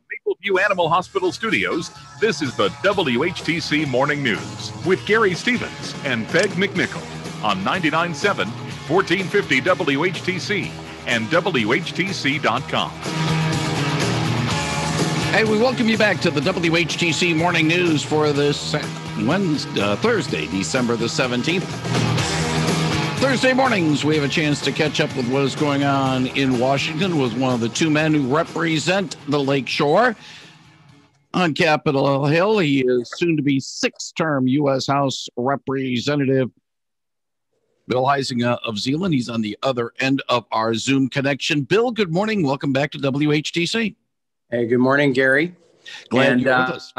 Mapleview Animal Hospital Studios, this is the WHTC Morning News with Gary Stevens and Peg McNichol on 99.7, 1450 WHTC and WHTC.com. Hey, we welcome you back to the WHTC Morning News for this Thursday, December the 17th. Thursday mornings, we have a chance to catch up with what is going on in Washington with one of the two men who represent the Lake Shore. On Capitol Hill, he is soon to be sixth-term U.S. House Representative Bill Huizenga of R-Zeeland. He's on the other end of our Zoom connection. Bill, good morning. Welcome back to WHTC. Hey, good morning, Gary. Glad you're with us.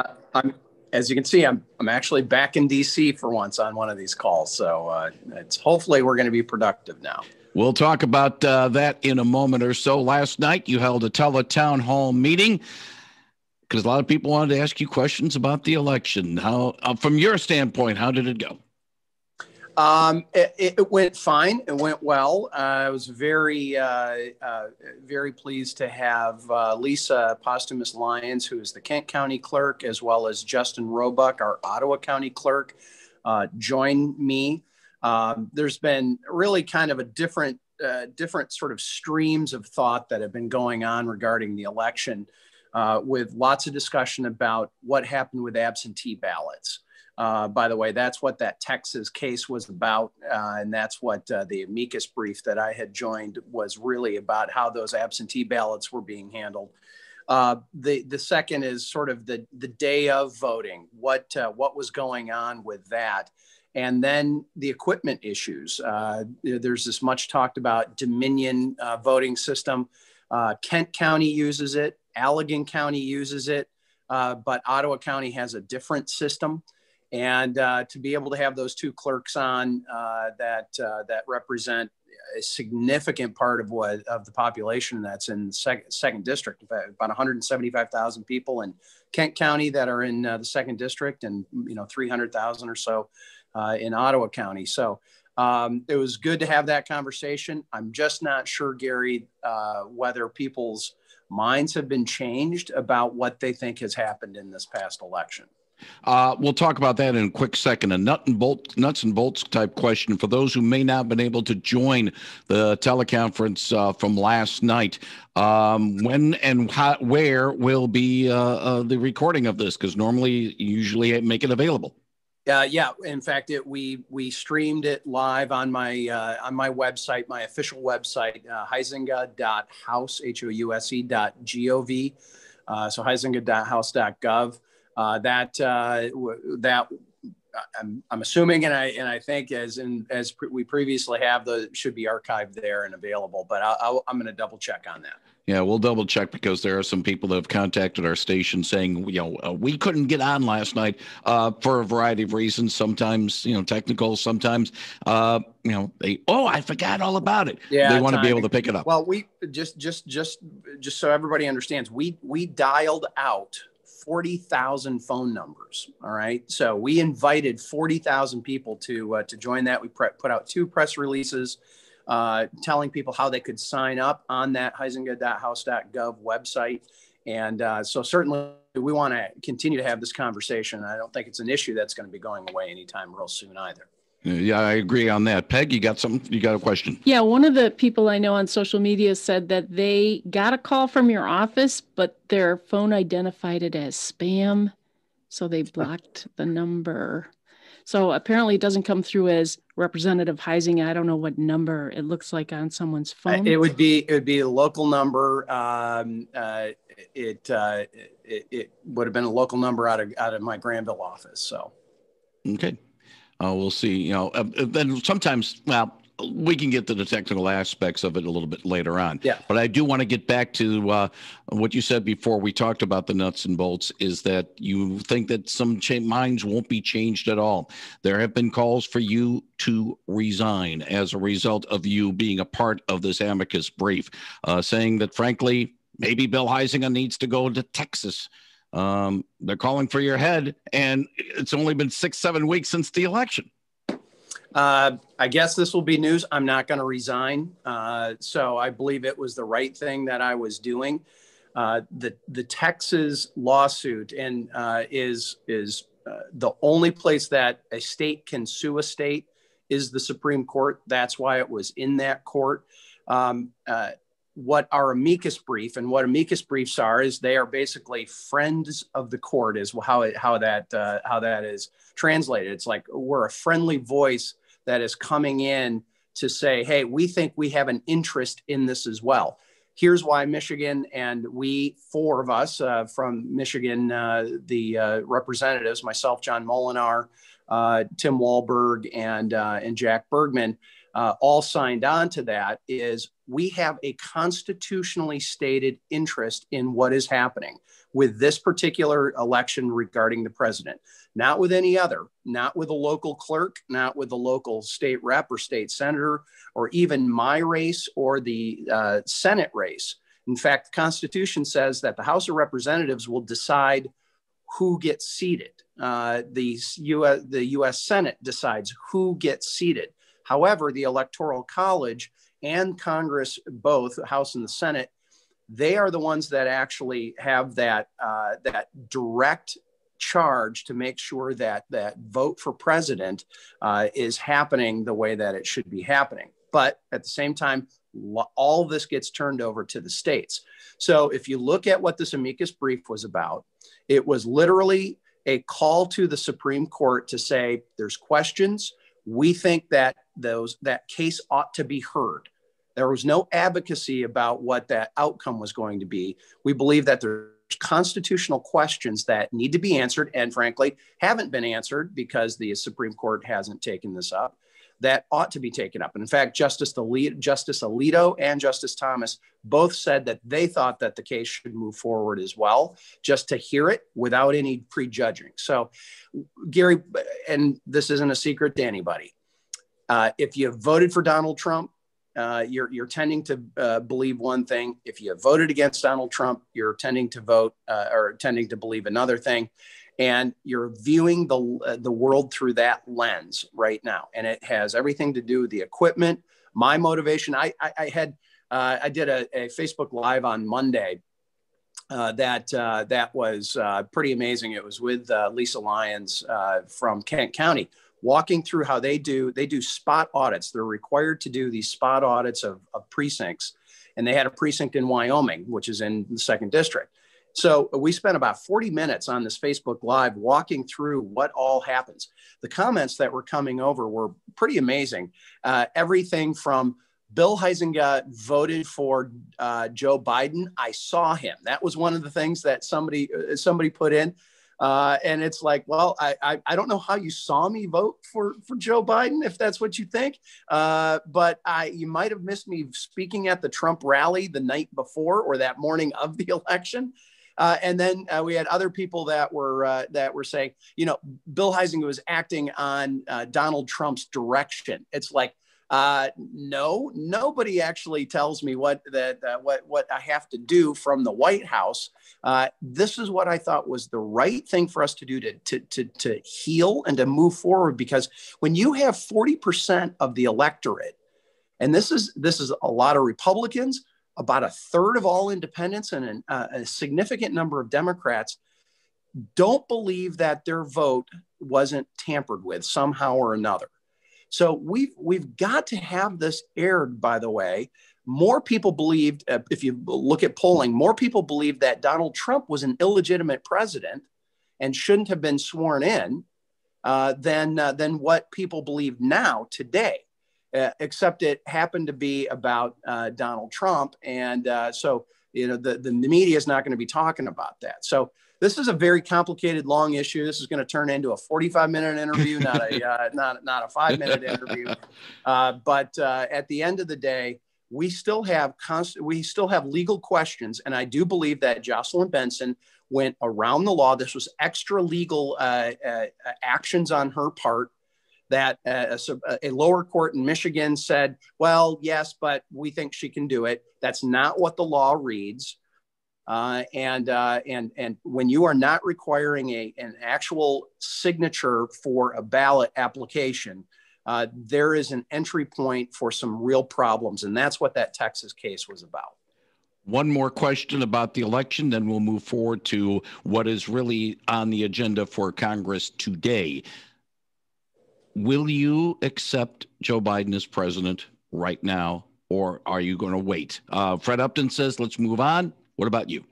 As you can see, I'm actually back in D.C. for once on one of these calls, so hopefully we're going to be productive now. We'll talk about that in a moment or so. Last night, you held a town hall meeting because a lot of people wanted to ask you questions about the election. How, from your standpoint, how did it go? It went fine. It went well. I was very pleased to have Lisa Postumus-Lyons, who is the Kent County Clerk, as well as Justin Roebuck, our Ottawa County Clerk, join me. There's been really kind of a different sort of streams of thought that have been going on regarding the election, with lots of discussion about what happened with absentee ballots. By the way, that's what that Texas case was about. And that's what the amicus brief that I had joined was really about, how those absentee ballots were being handled. The second is sort of the day of voting, what was going on with that. And then the equipment issues. There's this much talked about Dominion voting system. Kent County uses it. Allegan County uses it. But Ottawa County has a different system. And to be able to have those two clerks on that represent a significant part of the population that's in the second district, about 175,000 people in Kent County that are in the second district, and 300,000 or so in Ottawa County. So it was good to have that conversation. I'm just not sure, Gary, whether people's minds have been changed about what they think has happened in this past election. We'll talk about that in a quick second. A nuts and bolts type question for those who may not have been able to join the teleconference from last night. When and where will be the recording of this? Because normally, you usually make it available. Yeah. In fact, we streamed it live on my website, my official website, huizenga.house, HOUSE.gov. So huizenga.house.gov. That I'm assuming, and I think as we previously have, should be archived there and available. But I'm going to double check on that. Yeah, we'll double check, because there are some people that have contacted our station saying, we couldn't get on last night for a variety of reasons. Sometimes, technical. Sometimes, I forgot all about it. Yeah, they want to be able to pick it up. Well, we just so everybody understands, we dialed out 40,000 phone numbers. All right. So we invited 40,000 people to join that. We put out two press releases telling people how they could sign up on that huizenga.house.gov website. And so certainly we want to continue to have this conversation. I don't think it's an issue that's going to be going away anytime real soon either. Yeah, I agree on that. Peg, you got something? You got a question? Yeah, one of the people I know on social media said that they got a call from your office, but their phone identified it as spam, so they blocked the number. So apparently it doesn't come through as Representative Huizenga. I don't know what number it looks like on someone's phone. It would be a local number. It would have been a local number out of my Granville office. So, okay. We'll see. Then sometimes, we can get to the technical aspects of it a little bit later on. Yeah. But I do want to get back to what you said before we talked about the nuts and bolts, is that you think that some minds won't be changed at all. There have been calls for you to resign as a result of you being a part of this amicus brief, saying that, frankly, maybe Bill Huizenga needs to go to Texas. They're calling for your head, and it's only been 6-7 weeks since the election. I guess this will be news. I'm not going to resign. So I believe it was the right thing that I was doing. The Texas lawsuit and is the only place that a state can sue a state is the Supreme Court. That's why it was in that court. What our amicus brief and what amicus briefs are is they are basically friends of the court is how that is translated. It's like we're a friendly voice that is coming in to say, hey, we think we have an interest in this as well. Here's why Michigan, and we, four of us from Michigan, the representatives, myself, John Molinar, Tim Wahlberg, and Jack Bergman, all signed on to that, is we have a constitutionally stated interest in what is happening with this particular election regarding the president, not with any other, not with a local clerk, not with the local state rep or state senator, or even my race or the Senate race. In fact, the Constitution says that the House of Representatives will decide who gets seated. The U.S. Senate decides who gets seated. However, the Electoral College and Congress, both the House and the Senate, they are the ones that actually have that direct charge to make sure that that vote for president is happening the way that it should be happening. But at the same time, all this gets turned over to the states. So if you look at what this amicus brief was about, it was literally a call to the Supreme Court to say, there's questions. We think that that case ought to be heard. There was no advocacy about what that outcome was going to be. We believe that there's constitutional questions that need to be answered and frankly haven't been answered because the Supreme Court hasn't taken this up, that ought to be taken up. And in fact, Justice Alito and Justice Thomas both said that they thought that the case should move forward as well, just to hear it without any prejudging. So Gary, and this isn't a secret to anybody, if you voted for Donald Trump, you're tending to believe one thing. If you voted against Donald Trump, you're tending to believe another thing. And you're viewing the world through that lens right now. And it has everything to do with the equipment. My motivation, I did a Facebook Live on Monday that was pretty amazing. It was with Lisa Lyons from Kent County, walking through how they do spot audits. They're required to do these spot audits of precincts. And they had a precinct in Wyoming, which is in the 2nd District. So we spent about 40 minutes on this Facebook Live walking through what all happens. The comments that were coming over were pretty amazing. Everything from Bill Huizenga voted for Joe Biden. I saw him. That was one of the things that somebody put in. And it's like, well, I don't know how you saw me vote for Joe Biden, if that's what you think. But you might have missed me speaking at the Trump rally the night before or that morning of the election. And then we had other people that were saying, Bill Huizenga was acting on Donald Trump's direction. It's like, no, nobody actually tells me what I have to do from the White House. This is what I thought was the right thing for us to do to heal and to move forward, because when you have 40% of the electorate, and this is a lot of Republicans, about a third of all independents, and a significant number of Democrats don't believe that their vote wasn't tampered with somehow or another. So we've got to have this aired, by the way. More people believed, if you look at polling, more people believe that Donald Trump was an illegitimate president and shouldn't have been sworn in than what people believe now today. Except it happened to be about Donald Trump. And so, the media is not going to be talking about that. So this is a very complicated, long issue. This is going to turn into a 45-minute interview, not a 5-minute interview. But at the end of the day, we still have legal questions. And I do believe that Jocelyn Benson went around the law. This was extra legal actions on her part. That a lower court in Michigan said, well, yes, but we think she can do it. That's not what the law reads. And when you are not requiring an actual signature for a ballot application, there is an entry point for some real problems. And that's what that Texas case was about. One more question about the election, then we'll move forward to what is really on the agenda for Congress today. Will you accept Joe Biden as president right now, or are you going to wait? Fred Upton says, let's move on. What about you?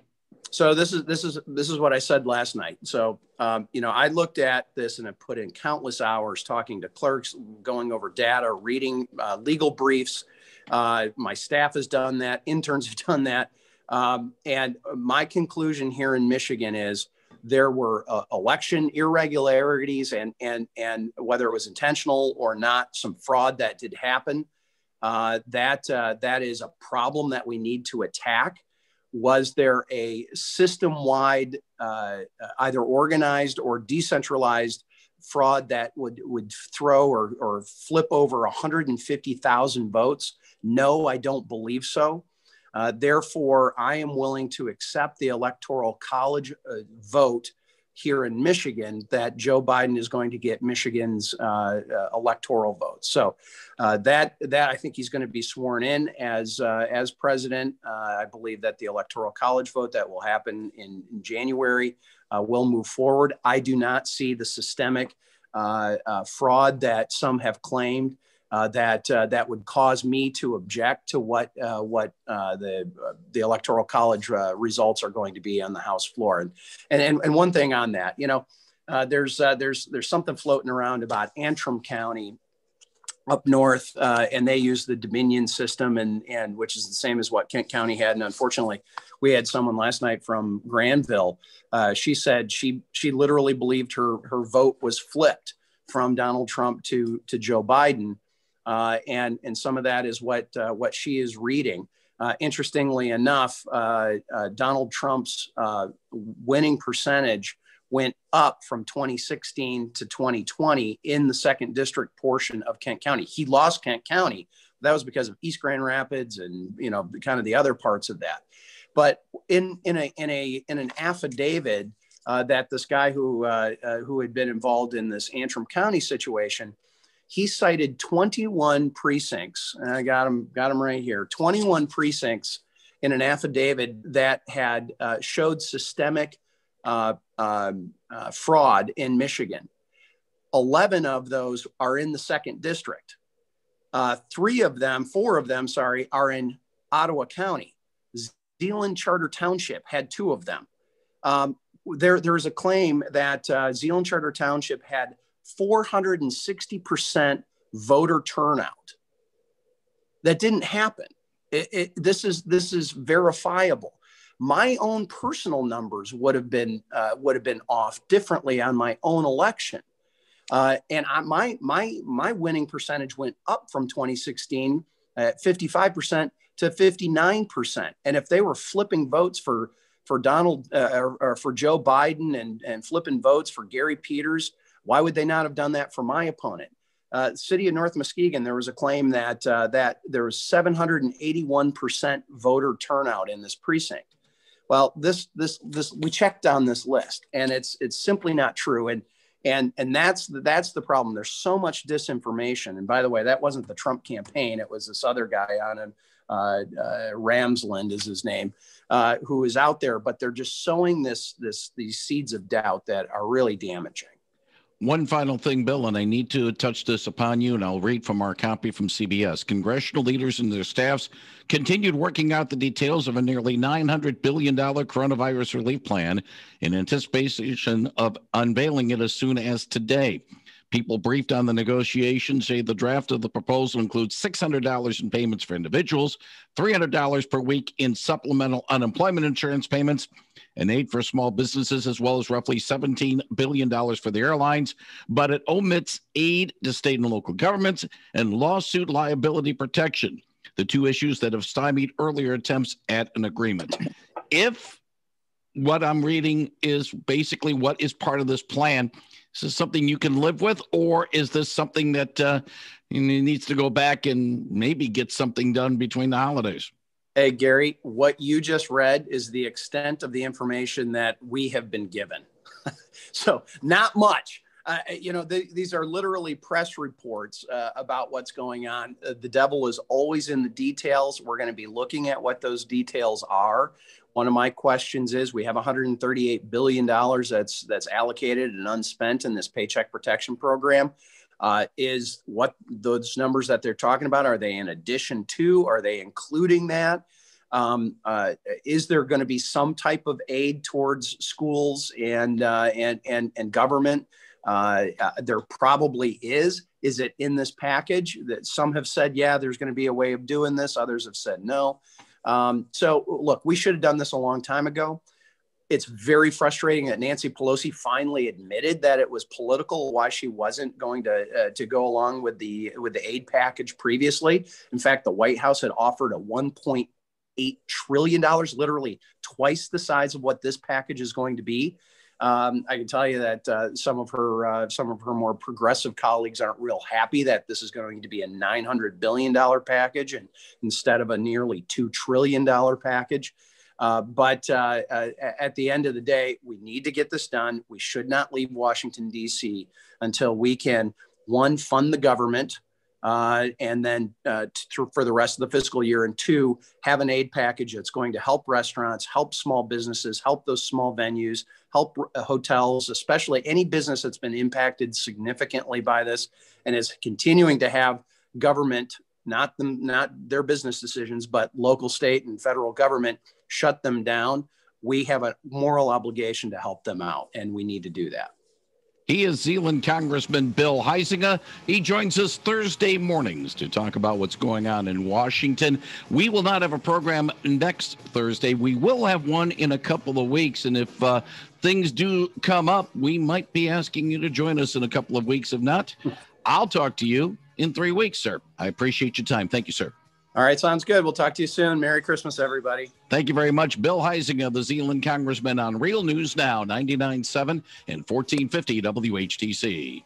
So this is what I said last night. So, I looked at this and I put in countless hours talking to clerks, going over data, reading legal briefs. My staff has done that. Interns have done that. And my conclusion here in Michigan is there were election irregularities and whether it was intentional or not, some fraud that did happen. That is a problem that we need to attack. Was there a system-wide, either organized or decentralized fraud that would throw or flip over 150,000 votes? No, I don't believe so. Therefore, I am willing to accept the Electoral College vote here in Michigan that Joe Biden is going to get Michigan's electoral vote. So that I think he's going to be sworn in as president. I believe that the Electoral College vote that will happen in January will move forward. I do not see the systemic fraud that some have claimed that would cause me to object to what the Electoral College results are going to be on the House floor. And one thing on that, there's something floating around about Antrim County up north, and they use the Dominion system, and which is the same as what Kent County had. And unfortunately, we had someone last night from Granville. She said she literally believed her vote was flipped from Donald Trump to Joe Biden. And some of that is what she is reading. Interestingly enough, Donald Trump's winning percentage went up from 2016 to 2020 in the second district portion of Kent County. He lost Kent County. That was because of East Grand Rapids and kind of the other parts of that. But in an affidavit that this guy who had been involved in this Antrim County situation, he cited 21 precincts, and I got them right here, 21 precincts in an affidavit that had showed systemic fraud in Michigan. 11 of those are in the second district. 4 of them, are in Ottawa County. R-Zeeland Charter Township had 2 of them. There's a claim that R-Zeeland Charter Township had 460% voter turnout. That didn't happen. This is verifiable. My own personal numbers would have been off differently on my own election, and my winning percentage went up from 2016 at 55% to 59%. And if they were flipping votes for Donald or for Joe Biden and flipping votes for Gary Peters, why would they not have done that for my opponent? City of North Muskegon, there was a claim that there was 781% voter turnout in this precinct. Well, this we checked on this list, and it's simply not true. And that's the problem. There's so much disinformation. And by the way, that wasn't the Trump campaign. It was this other guy on him, R-Zeeland is his name, who is out there. But they're just sowing these seeds of doubt that are really damaging. One final thing, Bill, and I need to touch this upon you, and I'll read from our copy from CBS. Congressional leaders and their staffs continued working out the details of a nearly $900 billion coronavirus relief plan in anticipation of unveiling it as soon as today. People briefed on the negotiations say the draft of the proposal includes $600 in payments for individuals, $300 per week in supplemental unemployment insurance payments, and aid for small businesses, as well as roughly $17 billion for the airlines. But it omits aid to state and local governments and lawsuit liability protection, the 2 issues that have stymied earlier attempts at an agreement. If what I'm reading is basically what is part of this plan, is this something you can live with, or is this something that needs to go back and maybe get something done between the holidays? Hey, Gary, what you just read is the extent of the information that we have been given. So not much. These are literally press reports about what's going on. The devil is always in the details. We're going to be looking at what those details are. One of my questions is, we have $138 billion that's allocated and unspent in this Paycheck Protection Program. Is what those numbers that they're talking about, are they in addition to, are they including that? Is there going to be some type of aid towards schools and government? There probably is. Is it in this package? That some have said, yeah, there's going to be a way of doing this. Others have said no. So look, we should have done this a long time ago. It's very frustrating that Nancy Pelosi finally admitted that it was political, why she wasn't going to go along with the aid package previously. In fact, the White House had offered a $1.8 trillion, literally twice the size of what this package is going to be. I can tell you that some of her more progressive colleagues aren't real happy that this is going to be a $900 billion package instead of a nearly $2 trillion package. But at the end of the day, we need to get this done. We should not leave Washington, D.C. until we can, one, fund the government, and then for the rest of the fiscal year, and two, have an aid package that's going to help restaurants, help small businesses, help those small venues, help hotels, especially any business that's been impacted significantly by this and is continuing to have government, not their business decisions, but local, state, and federal government shut them down. We have a moral obligation to help them out, and we need to do that. He is Zeeland Congressman Bill Huizenga. He joins us Thursday mornings to talk about what's going on in Washington. We will not have a program next Thursday. We will have one in a couple of weeks, and if things do come up, we might be asking you to join us in a couple of weeks. If not, I'll talk to you in 3 weeks, sir. I appreciate your time. Thank you, sir. All right, sounds good. We'll talk to you soon. Merry Christmas, everybody. Thank you very much. Bill Huizenga, the Zeeland Congressman, on Real News Now, 99.7 and 1450 WHTC.